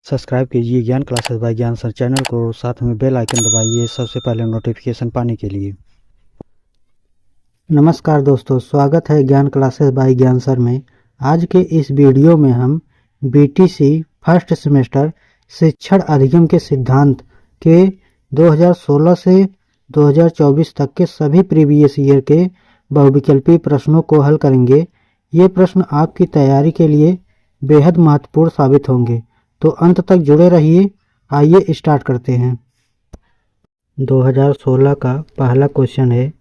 Subscribe कीजिए ज्ञान classes bye ज्ञान सर चैनल को, साथ में बेल आइकन दबाइए सबसे पहले नोटिफिकेशन पाने के लिए। नमस्कार दोस्तों, स्वागत है ज्ञान क्लासेस बाय ज्ञान सर में। आज के इस वीडियो में हम बीटीसी फर्स्ट सेमेस्टर शिक्षण अधिगम के सिद्धांत के 2016 से 2024 तक के सभी प्रीवियस ईयर के बहुविकल्पी प्रश्नों को हल करेंगे। ये प्रश्न आपकी तैयारी के लिए बेहद महत्वपूर्ण साबित होंगे, तो अंत तक जुड़े रहिए। आइए स्टार्ट करते हैं। 2016 का पहला क्वेश्चन है,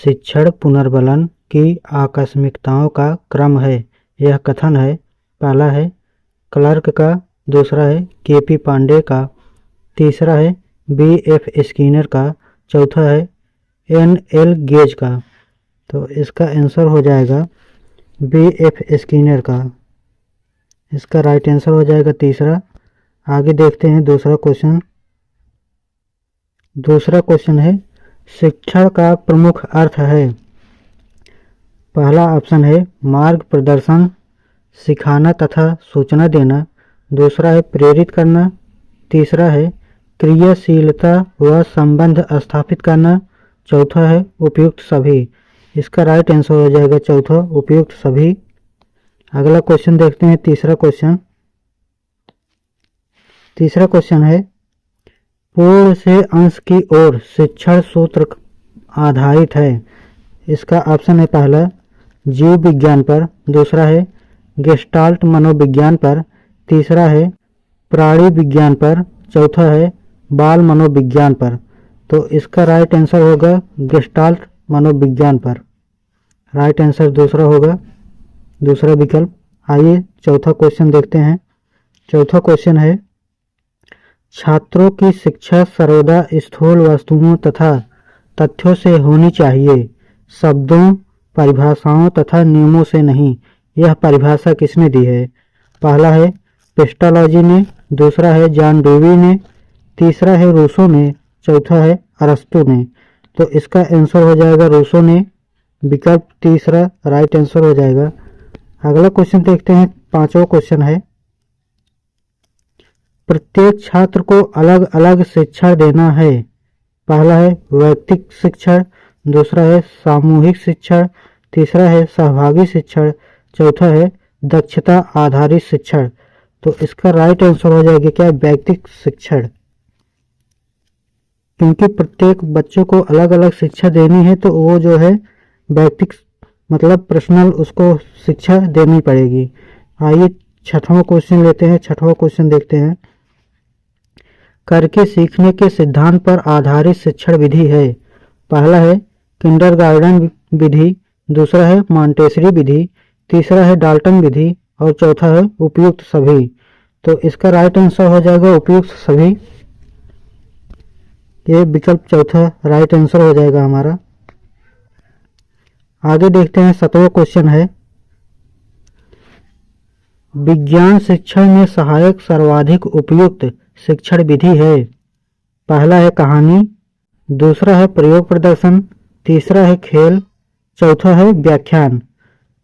शिक्षण पुनर्बलन की आकस्मिकताओं का क्रम है। यह कथन है। पहला है क्लर्क का, दूसरा है केपी पांडे का, तीसरा है बीएफ स्किनर का, चौथा है एनएल गेज का। तो इसका आंसर हो जाएगा बीएफ स्किनर का। इसका राइट आंसर हो जाएगा तीसरा। आगे देखते हैं दूसरा क्वेश्चन। दूसरा क्वेश्चन है, शिक्षण का प्रमुख अर्थ है। पहला ऑप्शन है मार्ग प्रदर्शन, सिखाना तथा सूचना देना, दूसरा है प्रेरित करना, तीसरा है क्रियाशीलता व संबंध स्थापित करना, चौथा है उपयुक्त सभी। इसका राइट आंसर हो जाएगा चौथा, उपयुक्त सभी। अगला क्वेश्चन देखते हैं। तीसरा क्वेश्चन है, पूर्ण से अंश की ओर शिक्षण सूत्र आधारित है। इसका ऑप्शन है पहला जीव विज्ञान पर, दूसरा है गेस्टाल्ट मनोविज्ञान पर, तीसरा है प्राणी विज्ञान पर, चौथा है बाल मनोविज्ञान पर। तो इसका राइट आंसर होगा गेस्टाल्ट मनोविज्ञान पर। राइट आंसर दूसरा होगा, दूसरा विकल्प। आइए चौथा क्वेश्चन देखते हैं। चौथा क्वेश्चन है, छात्रों की शिक्षा सर्वदा स्थूल वस्तुओं तथा तथ्यों से होनी चाहिए, शब्दों, परिभाषाओं तथा नियमों से नहीं। यह परिभाषा किसने दी है? पहला है पेस्टालॉजी ने, दूसरा है जॉन डेवी ने, तीसरा है रूसो ने, चौथा है अरस्तु ने। तो इसका आंसर हो जाएगा रूसो ने। विकल्प तीसरा राइट आंसर हो जाएगा। अगला क्वेश्चन देखते हैं। पांचवा क्वेश्चन है, प्रत्येक छात्र को अलग अलग शिक्षण देना है। पहला है वैयक्तिक शिक्षण, दूसरा है सामूहिक शिक्षण, तीसरा है सहभागी शिक्षण, चौथा है दक्षता आधारित शिक्षण। तो इसका राइट आंसर हो जाएगा क्या? वैयक्तिक शिक्षण। क्योंकि प्रत्येक बच्चों को अलग अलग शिक्षा देनी है, तो वो जो है वैयक्तिक मतलब पर्सनल उसको शिक्षा देनी पड़ेगी। आइए छठवां क्वेश्चन लेते हैं। छठवां क्वेश्चन देखते हैं। करके सीखने के सिद्धांत पर आधारित शिक्षण विधि है। पहला है किंडरगार्टन विधि, दूसरा है मॉन्टेसरी विधि, तीसरा है डाल्टन विधि और चौथा है उपयुक्त सभी। तो इसका राइट आंसर हो जाएगा उपयुक्त सभी। ये विकल्प चौथा राइट आंसर हो जाएगा हमारा। आगे देखते हैं। सातवां क्वेश्चन है, विज्ञान शिक्षण में सहायक सर्वाधिक उपयुक्त शिक्षण विधि है। पहला है कहानी, दूसरा है प्रयोग प्रदर्शन, तीसरा है खेल, चौथा है व्याख्यान।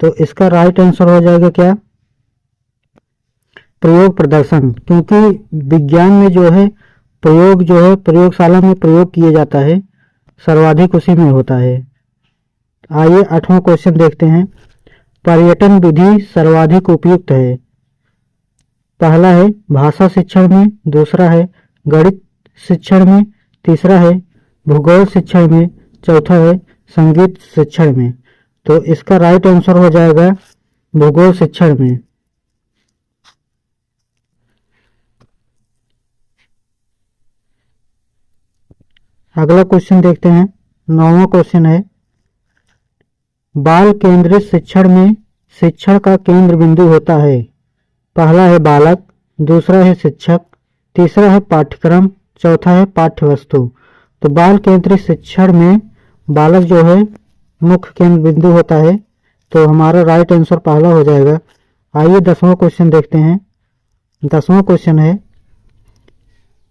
तो इसका राइट आंसर हो जाएगा क्या? प्रयोग प्रदर्शन। क्योंकि विज्ञान में जो है प्रयोगशाला में प्रयोग किए जाता है, सर्वाधिक उसी में होता है। आइए आठवां क्वेश्चन देखते हैं। पर्यटन विधि सर्वाधिक उपयुक्त है। पहला है भाषा शिक्षण में, दूसरा है गणित शिक्षण में, तीसरा है भूगोल शिक्षण में, चौथा है संगीत शिक्षण में। तो इसका राइट आंसर हो जाएगा भूगोल शिक्षण में। अगला क्वेश्चन देखते हैं। नौवां क्वेश्चन है, बाल केंद्रित शिक्षण में शिक्षण का केंद्र बिंदु होता है। पहला है बालक, दूसरा है शिक्षक, तीसरा है पाठ्यक्रम, चौथा है पाठ्यवस्तु। तो बाल केंद्रित शिक्षण में बालक जो है मुख्य केंद्र बिंदु होता है, तो हमारा राइट आंसर पहला हो जाएगा। आइए 10वां क्वेश्चन देखते हैं। 10वां क्वेश्चन है,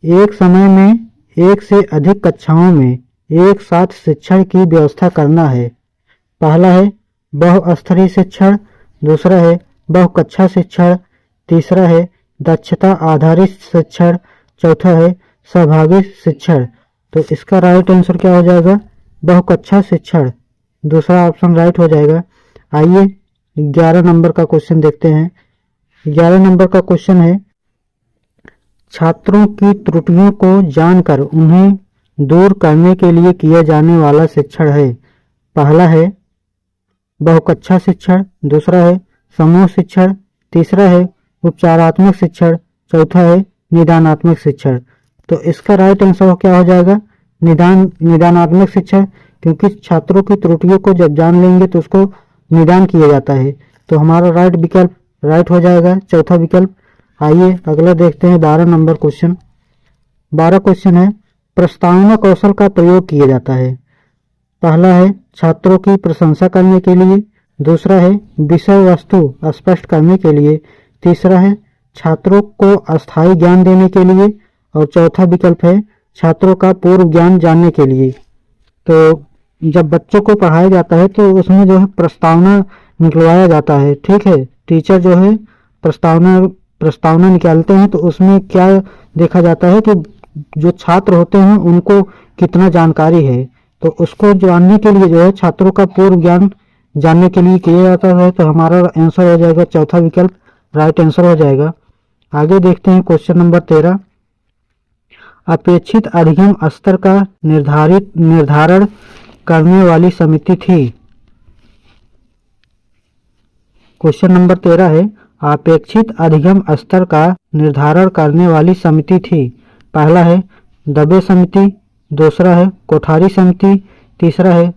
एक समय में एक से अधिक कक्षाओं में एक साथ शिक्षण की व्यवस्था करना है। पहला है बहुस्तरीय शिक्षण, दूसरा है बहुकक्षा शिक्षण, तीसरा है दक्षता आधारित शिक्षण, चौथा है सहभागी शिक्षण। तो इसका राइट आंसर क्या हो जाएगा? बहुकक्षा शिक्षण, दूसरा ऑप्शन राइट हो जाएगा। आइए 11 नंबर का क्वेश्चन देखते हैं। 11 नंबर का क्वेश्चन है, छात्रों की त्रुटियों को जानकर उन्हें दूर करने के लिए किया जाने वाला शिक्षण है। पहला है बहुकक्षा शिक्षण, दूसरा है समूह शिक्षण, तीसरा है उपचारात्मक शिक्षण, चौथा है निदानात्मक शिक्षण। तो इसका राइट आंसर क्या हो जाएगा? निदानात्मक शिक्षण, क्योंकि छात्रों की त्रुटियों को जब जान लेंगे तो उसको निदान किया जाता है। तो हमारा राइट विकल्प राइट हो जाएगा, चौथा विकल्प। आइए अगला देखते हैं 12 नंबर क्वेश्चन। 12 क्वेश्चन है, प्रस्तावना कौशल का प्रयोग किया जाता है। पहला है छात्रों की प्रशंसा करने के लिए, दूसरा है विषय वस्तु स्पष्ट करने के लिए, तीसरा है छात्रों को अस्थायी ज्ञान देने के लिए, और चौथा विकल्प है छात्रों का पूर्व ज्ञान जानने के लिए। तो जब बच्चों को पढ़ाया जाता है तो उसमें जो है प्रस्तावना निकलवाया जाता है, ठीक है। टीचर जो है प्रस्तावना निकालते हैं, तो उसमें क्या देखा जाता है कि जो छात्र होते हैं उनको कितना जानकारी है, तो उसको जानने के लिए जो है छात्रों का पूर्व ज्ञान जानने के लिए किया जाता है। तो हमारा आंसर हो जाएगा चौथा विकल्प, राइट आंसर हो जाएगा। आगे देखते हैं क्वेश्चन नंबर 13। अपेक्षित अधिगम स्तर का निर्धारण करने वाली समिति थी। क्वेश्चन नंबर 13 है, अपेक्षित अधिगम स्तर का निर्धारण करने वाली समिति थी। पहला है दबे समिति, दूसरा है कोठारी समिति, तीसरा है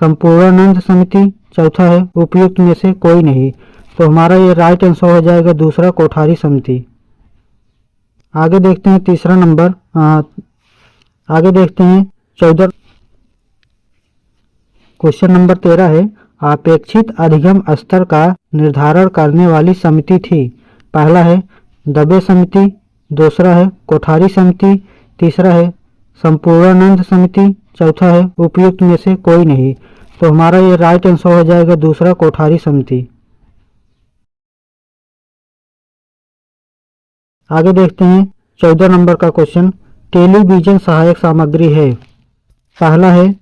संपूर्णानंद समिति, चौथा है उपयुक्त में से कोई नहीं। तो हमारा ये राइट आंसर हो जाएगा दूसरा कोठारी समिति। आगे देखते हैं तीसरा नंबर, आगे देखते हैं 14। क्वेश्चन नंबर 13 है, अपेक्षित अधिगम स्तर का निर्धारण करने वाली समिति थी। पहला है दबे समिति, दूसरा है कोठारी समिति, तीसरा है संपूर्णानंद समिति, चौथा है उपयुक्त में से कोई नहीं। तो हमारा ये राइट आंसर हो जाएगा दूसरा कोठारी समिति। आगे देखते हैं 14 नंबर का क्वेश्चन, टेलीविजन सहायक सामग्री है। पहला है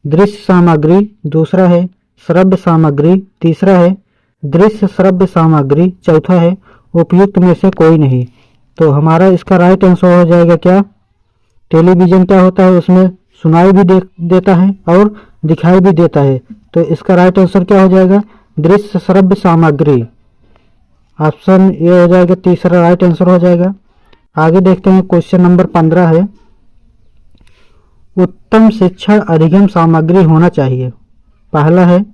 दृश्य सामग्री, दूसरा है श्रव्य सामग्री, तीसरा है दृश्य श्रव्य सामग्री, चौथा है उपयुक्त में से कोई नहीं। तो हमारा इसका राइट आंसर हो जाएगा क्या? टेलीविजन क्या होता है, उसमें सुनाई भी देता है और दिखाई भी देता है। तो इसका राइट आंसर क्या हो जाएगा? दृश्य श्रव्य सामग्री। ऑप्शन ये हो जाएगा तीसरा राइट आंसर हो जाएगा। आगे देखते हैं क्वेश्चन नंबर 15 है, उत्तम शिक्षण अधिगम सामग्री होना चाहिए। पहला है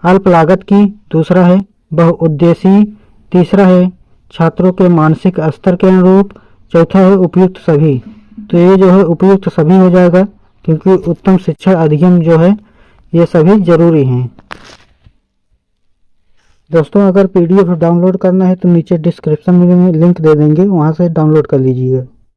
अल्प लागत की, दूसरा है बहुउद्देशीय, तीसरा है छात्रों के मानसिक स्तर के अनुरूप, चौथा है उपयुक्त सभी। तो ये जो है उपयुक्त सभी हो जाएगा, क्योंकि उत्तम शिक्षण अधिगम जो है ये सभी जरूरी हैं। दोस्तों अगर पीडीएफ डाउनलोड करना है तो नीचे डिस्क्रिप्शन में लिंक दे देंगे, वहाँ से डाउनलोड कर लीजिएगा।